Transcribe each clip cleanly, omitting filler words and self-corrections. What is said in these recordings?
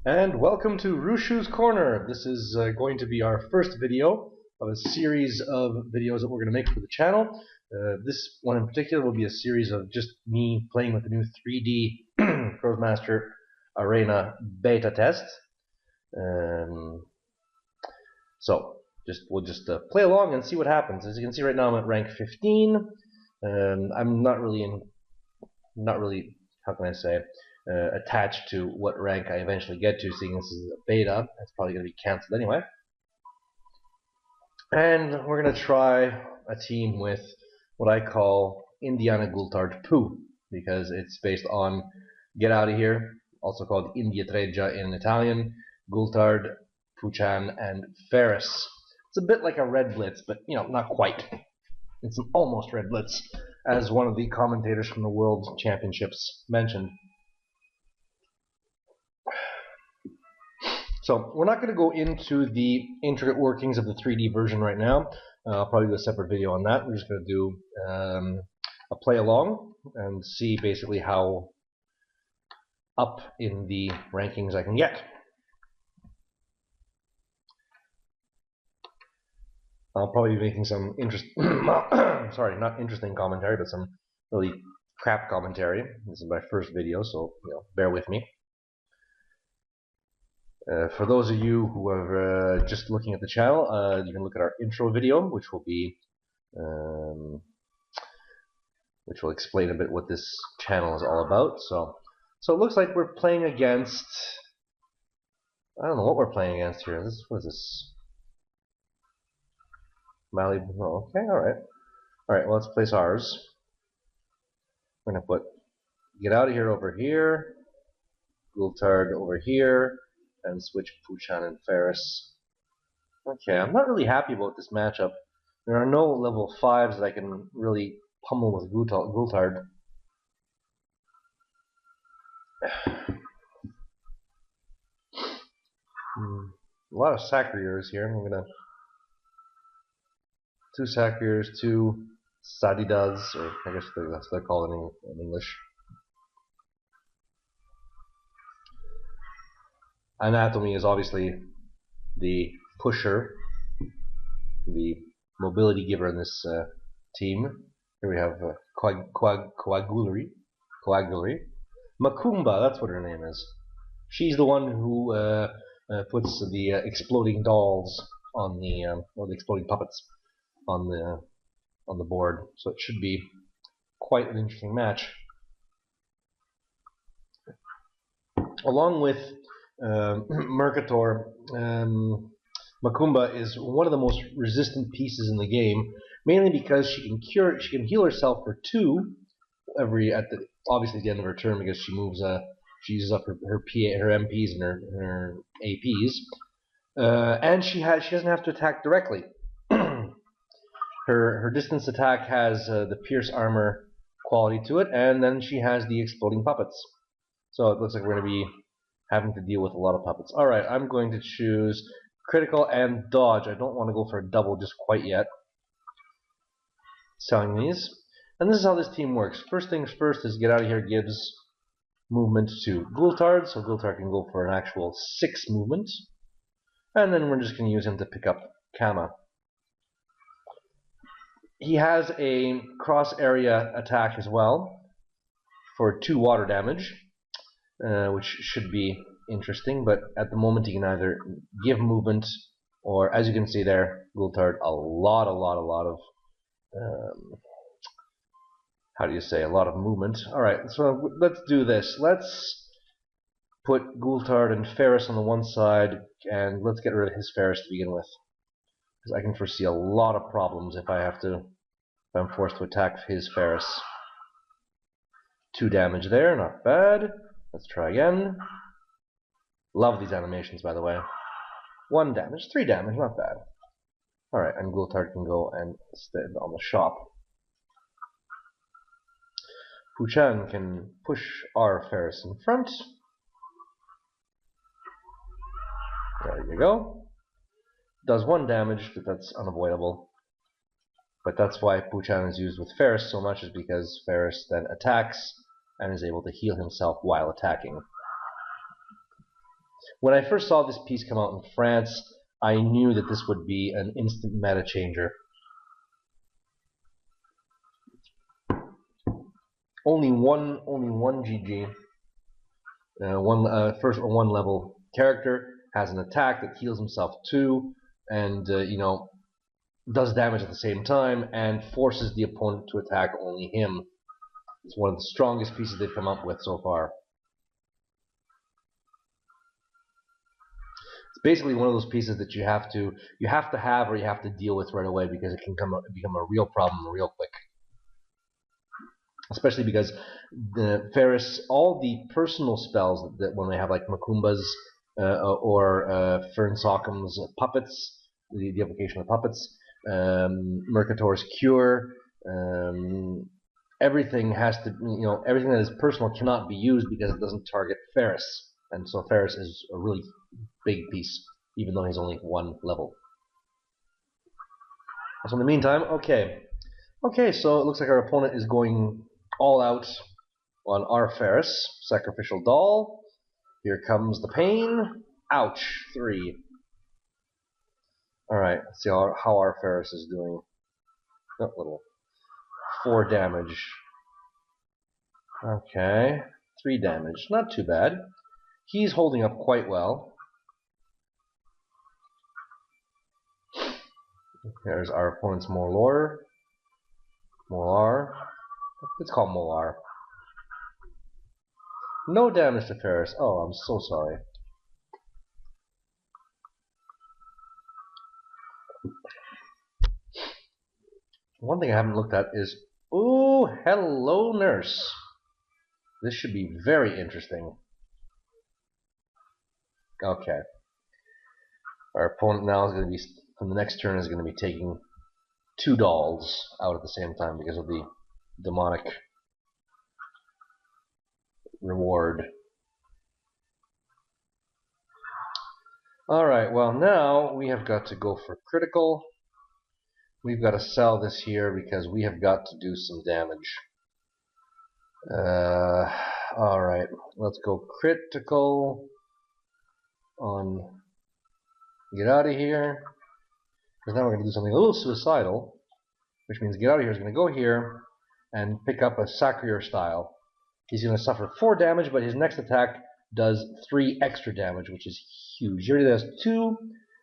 And welcome to Rushu's Corner. This is going to be our first video of a series of videos that we're going to make for the channel. This one in particular will be a series of just me playing with the new 3D Krosmaster Arena beta test. So we'll just play along and see what happens. As you can see right now, I'm at rank 15. I'm not really, how can I say, attached to what rank I eventually get to, seeing this is a beta. It's probably going to be cancelled anyway. And we're going to try a team with what I call Indiana Gutard Poo, because it's based on Get Out of Here, also called India Treggia in Italian, Gutard, Puchan, and Ferris. It's a bit like a Red Blitz, but not quite. It's an almost Red Blitz, as one of the commentators from the World Championships mentioned. So we're not going to go into the intricate workings of the 3D version right now. I'll probably do a separate video on that. We're just going to do a play along and see basically how up in the rankings I can get. I'll probably be making some sorry, not interesting commentary, but some really crap commentary. This is my first video, so bear with me. For those of you who are just looking at the channel, you can look at our intro video, which will explain a bit what this channel is all about. So it looks like we're playing against. I don't know what we're playing against here. What is this? Mali. Oh, okay, all right. Well, let's place ours. We're gonna put Get Out of Here over here, Gutard over here, and switch Puchan and Ferris. Okay, I'm not really happy about this matchup. There are no level 5s that I can really pummel with Gutard. A lot of Sacriers here. I'm gonna 2 Sacriers, 2 Sadidas, or I guess that's what they're called in English. Anatomy is obviously the pusher, the mobility giver in this team. Here we have Coagulary. Macumba, that's what her name is. She's the one who puts the exploding dolls on the or the exploding puppets on the board. So it should be quite an interesting match. Along with Mercator, Macumba is one of the most resistant pieces in the game, mainly because she can heal herself for 2 obviously at the end of her turn, because she moves she uses up her MPs and her APs, and she doesn't have to attack directly. her distance attack has the pierce armor quality to it, and then she has the exploding puppets. So it looks like we're going to be having to deal with a lot of puppets. Alright, I'm going to choose critical and dodge. I don't want to go for a double just quite yet. Selling these. And this is how this team works. First things first is Get Out of Here gives movement to Gutard, so Gutard can go for an actual 6 movement. And then we're just going to use him to pick up Kama. He has a cross area attack as well for 2 water damage. Which should be interesting, but at the moment he can either give movement, or as you can see there, Gutard, a lot of how do you say, a lot of movement. Alright, so let's do this. Let's put Gutard and Ferris on the one side, and let's get rid of his Ferris to begin with, because I can foresee a lot of problems if I'm forced to attack his Ferris. 2 damage there, not bad. Let's try again. Love these animations, by the way. 1 damage, 3 damage, not bad. Alright, and Gutard can go and stand on the shop. Puchan can push our Ferris in front. There you go. Does 1 damage, but that's unavoidable. But that's why Puchan is used with Ferris so much, is because Ferris then attacks and is able to heal himself while attacking. When I first saw this piece come out in France, I knew that this would be an instant meta changer. Only one GG. First one level character has an attack that heals himself 2, and does damage at the same time, and forces the opponent to attack only him. It's one of the strongest pieces they've come up with so far. It's basically one of those pieces that you have to have or you have to deal with right away, because it can become a real problem real quick. Especially because the Ferris, all the personal spells that when they have like Makumba's or Fern Sockham's puppets, the application of puppets, Mercator's Cure, everything has to, everything that is personal cannot be used because it doesn't target Ferris, and so Ferris is a really big piece, even though he's only 1 level. So in the meantime, okay, so it looks like our opponent is going all out on our Ferris. Sacrificial doll. Here comes the pain. Ouch. 3. Alright, let's see how our Ferris is doing. Oh, little. 4 damage. Okay. 3 damage. Not too bad. He's holding up quite well. There's our opponent's Molar. Let's call Molar. No damage to Ferris. Oh, I'm so sorry. One thing I haven't looked at is... Ooh, hello, nurse. This should be very interesting. Okay. Our opponent now is going to be... On the next turn is going to be taking 2 dolls out at the same time because of the demonic reward. Alright, well now we have got to go for critical. We've got to sell this here because we have got to do some damage. Alright, let's go critical on Get Out of Here. Because now we're going to do something a little suicidal, which means Get Out of Here is going to go here and pick up a Sacrier style. He's going to suffer 4 damage, but his next attack does 3 extra damage, which is huge. He already does 2,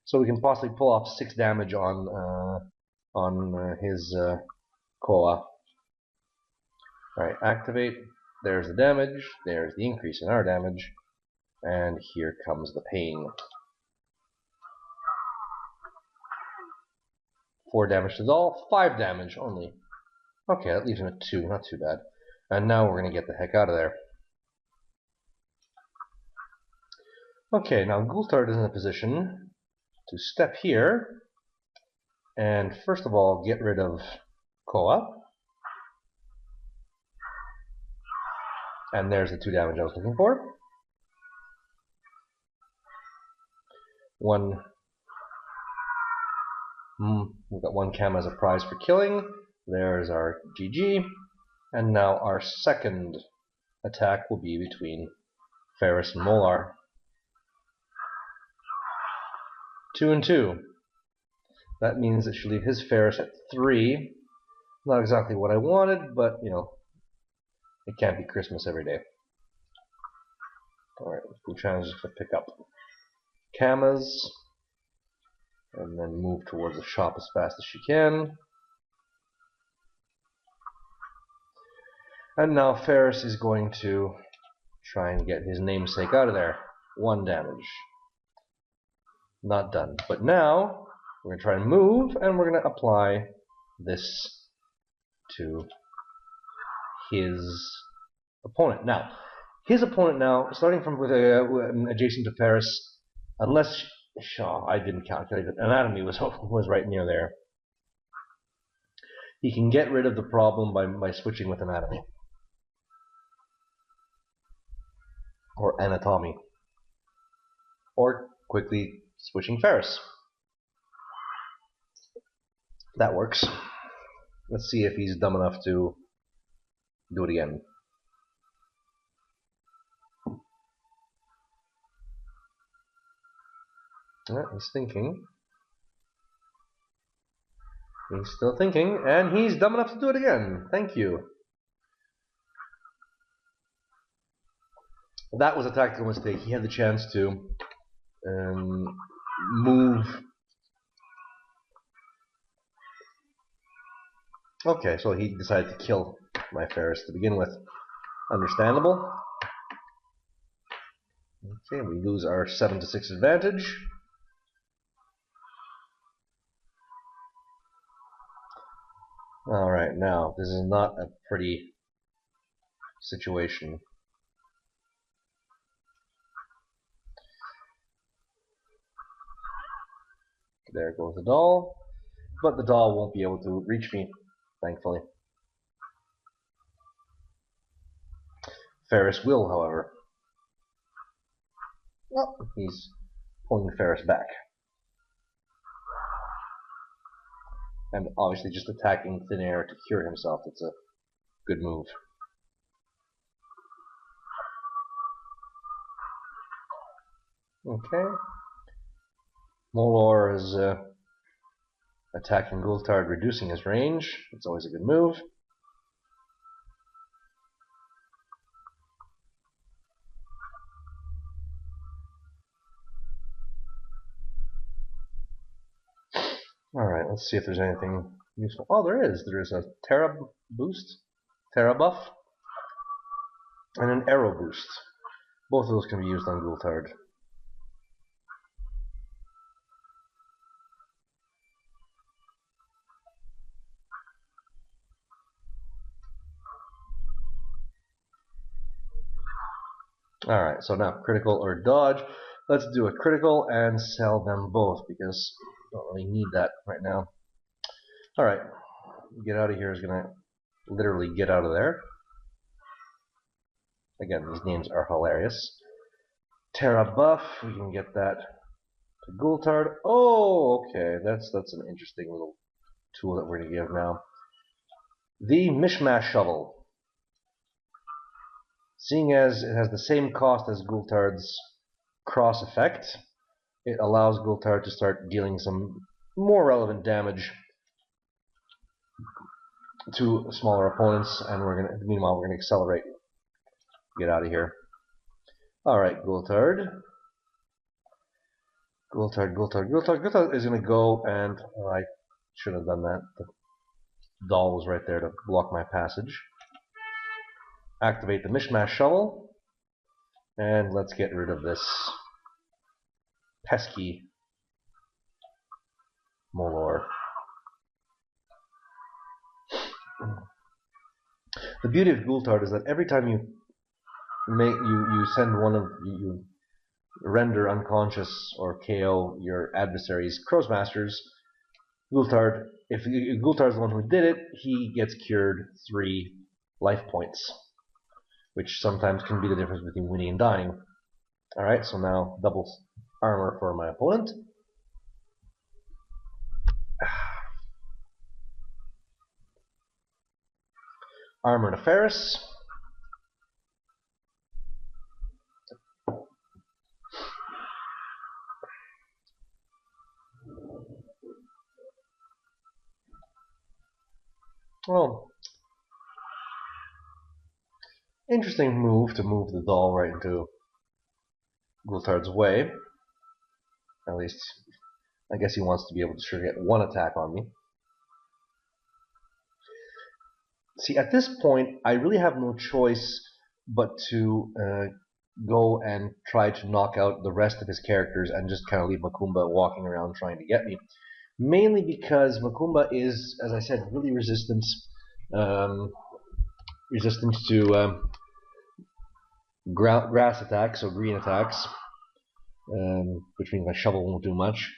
so we can possibly pull off 6 damage on his Koa. Alright, activate. There's the damage. There's the increase in our damage. And here comes the pain. 4 damage to doll, 5 damage only. Okay, that leaves him at 2, not too bad. And now we're going to get the heck out of there. Okay, now Gutard is in a position to step here and first of all get rid of Koa. And there's the 2 damage I was looking for. We've got 1 Cam as a prize for killing. There's our GG. And now our second attack will be between Ferris and Molar. 2 and 2. That means it should leave his Ferris at 3. Not exactly what I wanted, but it can't be Christmas every day. Alright, let's challenges for pick up Kamas. And then move towards the shop as fast as she can. And now Ferris is going to try and get his namesake out of there. 1 damage. Not done. But now we're going to try and move, and we're going to apply this to his opponent. Now, his opponent now, starting from adjacent to Ferris, unless I didn't calculate it, anatomy was right near there. He can get rid of the problem by switching with anatomy. Or anatomy. Or quickly switching Ferris. That works. Let's see if he's dumb enough to do it again. He's thinking. He's still thinking, and he's dumb enough to do it again. Thank you. That was a tactical mistake. He had the chance to move. Okay, so he decided to kill my Ferris to begin with. Understandable. Okay, we lose our 7 to 6 advantage. Alright, now, this is not a pretty situation. There goes the doll. But the doll won't be able to reach me, thankfully. Ferris will, however. Well, he's pulling Ferris back. And obviously just attacking thin air to cure himself. It's a good move. Okay. Molor is attacking Gutard, reducing his range. It's always a good move. Alright, let's see if there's anything useful. Oh, there is. There's a Terra boost, Terra buff, and an Arrow boost. Both of those can be used on Gutard. Alright, so now critical or dodge. Let's do a critical and sell them both because I don't really need that right now. Alright, get out of here is going to literally get out of there. Again, these names are hilarious. Terra buff, we can get that to Gutard. Oh, okay, that's an interesting little tool that we're going to give now. The Mishmash Shovel. Seeing as it has the same cost as Gultard's cross effect, it allows Gutard to start dealing some more relevant damage to smaller opponents, and meanwhile we're gonna accelerate. Get out of here. Alright, Gutard. Gutard is gonna go, and I should have done that. The doll was right there to block my passage. Activate the Mishmash Shovel, and let's get rid of this pesky Molor. The beauty of Gutard is that every time you render unconscious or KO your adversary's Krosmasters, Gutard, if Gutard's the one who did it, he gets cured 3 life points, which sometimes can be the difference between winning and dying. Alright, so now double armor for my opponent. Armor to Ferris. Well, interesting move to move the doll right into Gutard's way. At least, I guess he wants to be able to sure get 1 attack on me. See, at this point, I really have no choice but to go and try to knock out the rest of his characters and just kind of leave Makumba walking around trying to get me. Mainly because Makumba is, as I said, really resistant to grass attacks or green attacks, which means my shovel won't do much.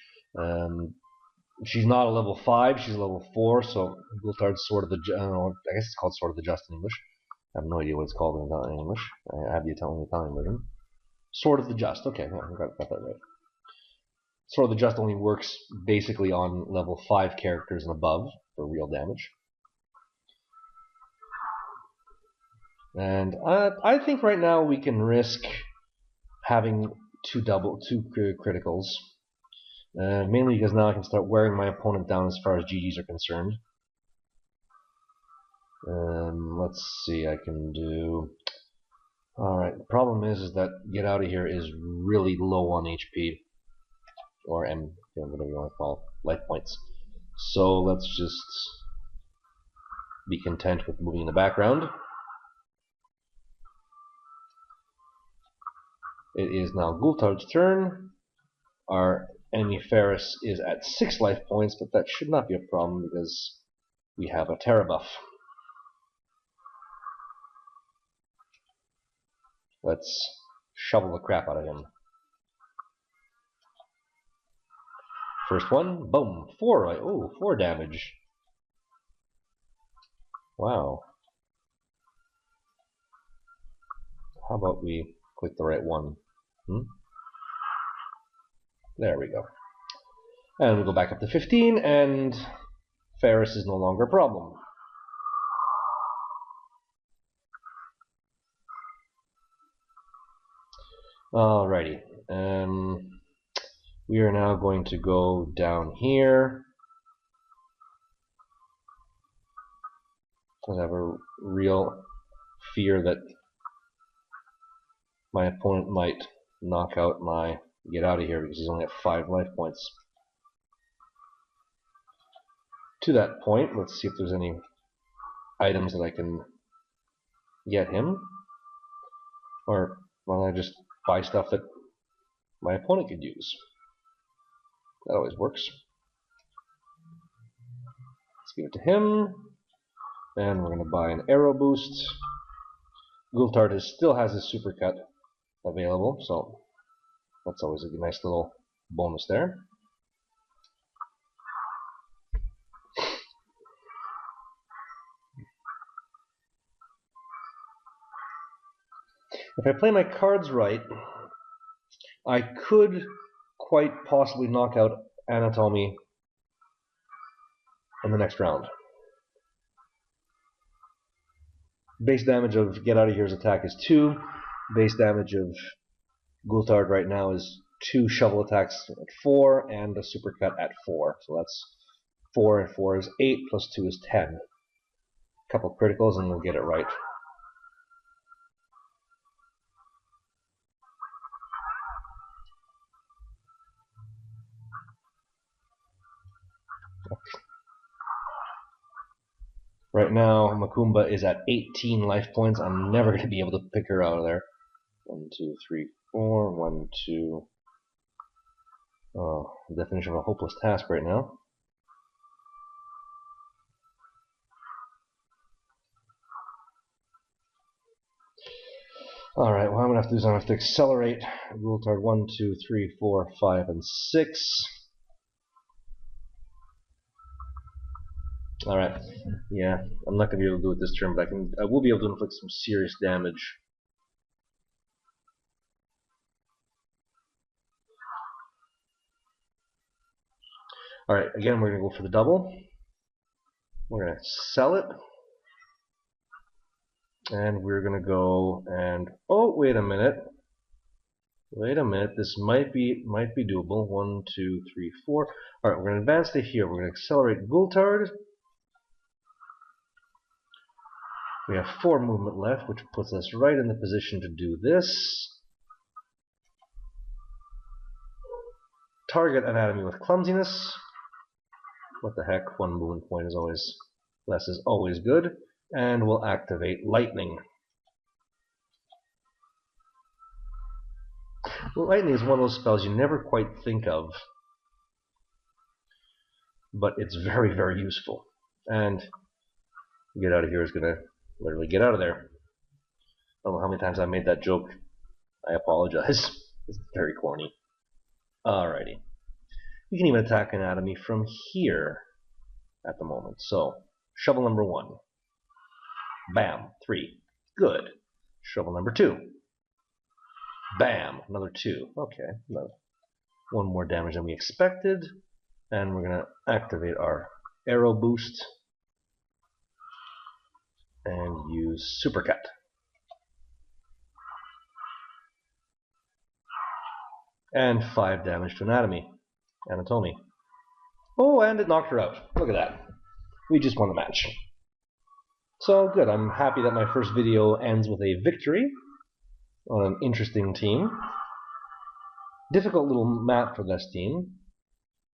She's not a level 5, she's a level 4, so Gutard's Sword of the Just, I guess it's called Sword of the Just in English. I have no idea what it's called in English. I have the Italian version. Sword of the Just, okay, yeah, I got that right. Sword of the Just only works basically on level 5 characters and above for real damage. And I think right now we can risk having two criticals. Mainly because now I can start wearing my opponent down as far as GGs are concerned. Let's see, I can do... Alright, the problem is that Get Out of Here is really low on HP. Or M, whatever you want to call it, life points. So let's just be content with moving in the background. It is now Gutard's turn. Our enemy Ferris is at 6 life points, but that should not be a problem because we have a Terra buff. Let's shovel the crap out of him. First one, boom, 4. Oh, 4 damage. Wow. How about we click the right one? There we go. And we go back up to 15, and Ferris is no longer a problem. Alrighty. We are now going to go down here. I have a real fear that my opponent might knock out my Get Out of Here because he's only at 5 life points. To that point, let's see if there's any items that I can get him. Or why don't I just buy stuff that my opponent could use? That always works. Let's give it to him. And we're going to buy an arrow boost. Gutard still has his supercut available, so that's always a nice little bonus there. If I play my cards right, I could quite possibly knock out Anatomy in the next round. Base damage of Get Out of Here's attack is 2. Base damage of Gutard right now is 2 shovel attacks at 4 and a supercut at 4. So that's 4 and 4 is 8 plus 2 is 10. A couple criticals and we'll get it right. Right now, Makumba is at 18 life points. I'm never going to be able to pick her out of there. 1, 2, 3, 4. 1, 2. Oh, the definition of a hopeless task right now. Alright, what I'm going to have to do is I'm going to have to accelerate Gutard 1, 2, 3, 4, 5, and 6. Alright, yeah, I'm not going to be able to do it this turn, but I will be able to inflict some serious damage. Alright, again we're going to go for the double. We're going to sell it. And we're going to go and... Oh, wait a minute. Wait a minute, this might be doable. 1, 2, 3, 4. Alright, we're going to advance to here. We're going to accelerate Gutard. We have 4 movement left, which puts us right in the position to do this. Target Anatomy with Clumsiness. What the heck, 1 movement point is always... less is always good. And we'll activate Lightning. Well, Lightning is one of those spells you never quite think of. But it's very, very useful. And Get Out of Here is going to literally get out of there. I don't know how many times I made that joke. I apologize. It's very corny. Alrighty. You can even attack Anatomy from here at the moment. So, shovel number 1. Bam. 3. Good. Shovel number 2. Bam. Another 2. Okay. Another 1 more damage than we expected. And we're going to activate our arrow boost. And use Supercut. And 5 damage to Anatomy. Anatomy. Oh, and it knocked her out. Look at that. We just won the match. So good, I'm happy that my first video ends with a victory on an interesting team. Difficult little map for this team.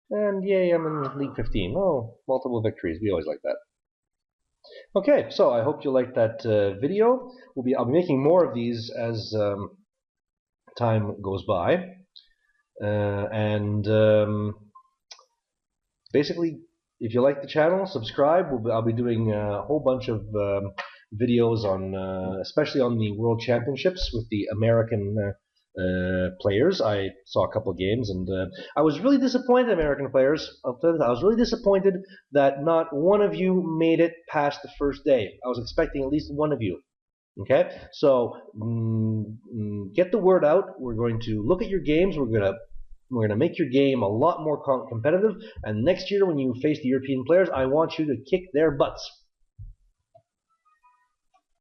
And yay, I'm in League 15. Oh, multiple victories. We always like that. Okay, so I hope you liked that video. I'll be making more of these as time goes by. Basically, if you like the channel, subscribe. I'll be doing a whole bunch of videos on, especially on the World Championships with the American players. I saw a couple of games, and I was really disappointed, American players. I was really disappointed that not one of you made it past the first day. I was expecting at least one of you. Okay, so get the word out. We're going to look at your games. We're going to make your game a lot more competitive. And next year, when you face the European players, I want you to kick their butts.